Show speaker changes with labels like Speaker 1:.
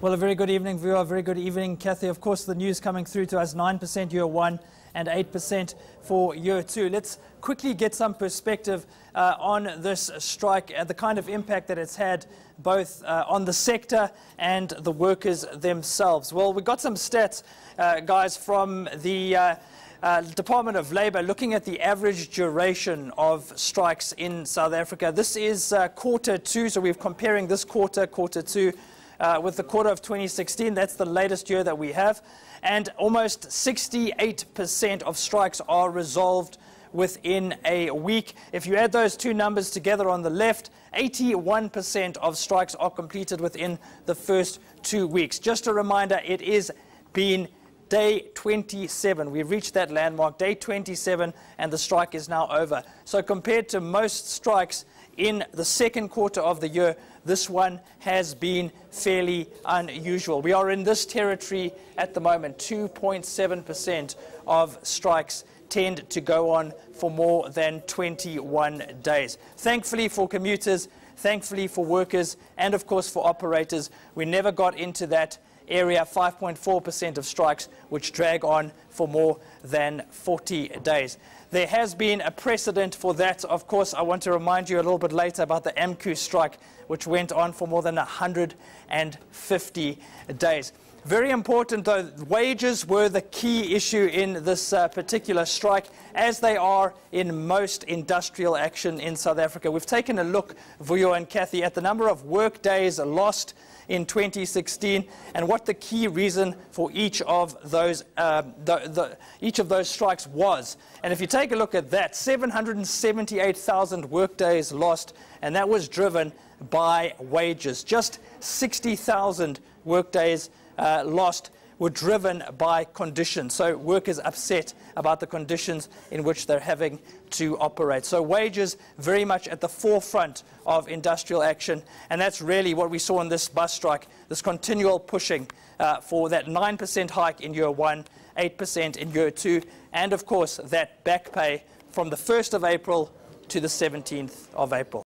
Speaker 1: Well, a very good evening, viewer. A very good evening, Kathy. Of course, the news coming through to us, 9% year one and 8% for year two. Let's quickly get some perspective on this strike and the kind of impact that it's had both on the sector and the workers themselves. Well, we got some stats, guys, from the Department of Labour looking at the average duration of strikes in South Africa. This is quarter two, so we're comparing this quarter two, with the quarter of 2016. That's the latest year that we have. And almost 68% of strikes are resolved within a week. If you add those two numbers together on the left, 81% of strikes are completed within the first 2 weeks. Just a reminder, it is been day 27. We've reached that landmark, day 27, and the strike is now over. So compared to most strikes in the second quarter of the year, this one has been fairly unusual. We are in this territory at the moment. 2.7% of strikes tend to go on for more than 21 days. Thankfully for commuters, thankfully for workers, and of course for operators, we never got into that area, 5.4% of strikes, which drag on for more than 40 days. There has been a precedent for that. Of course, I want to remind you a little bit later about the AMCU strike, which went on for more than 150 days. Very important, though, wages were the key issue in this particular strike, as they are in most industrial action in South Africa. We've taken a look, Vuyo and Kathy, at the number of work days lost in 2016 and what the key reason for each of those strikes was. And if you take a look at that, 778,000 work days lost, and that was driven by wages. Just 60,000 work days lost were driven by conditions. So workers upset about the conditions in which they're having to operate. So wages very much at the forefront of industrial action, and that's really what we saw in this bus strike, this continual pushing for that 9% hike in year one, 8% in year two, and of course that back pay from the 1st of April to the 17th of April.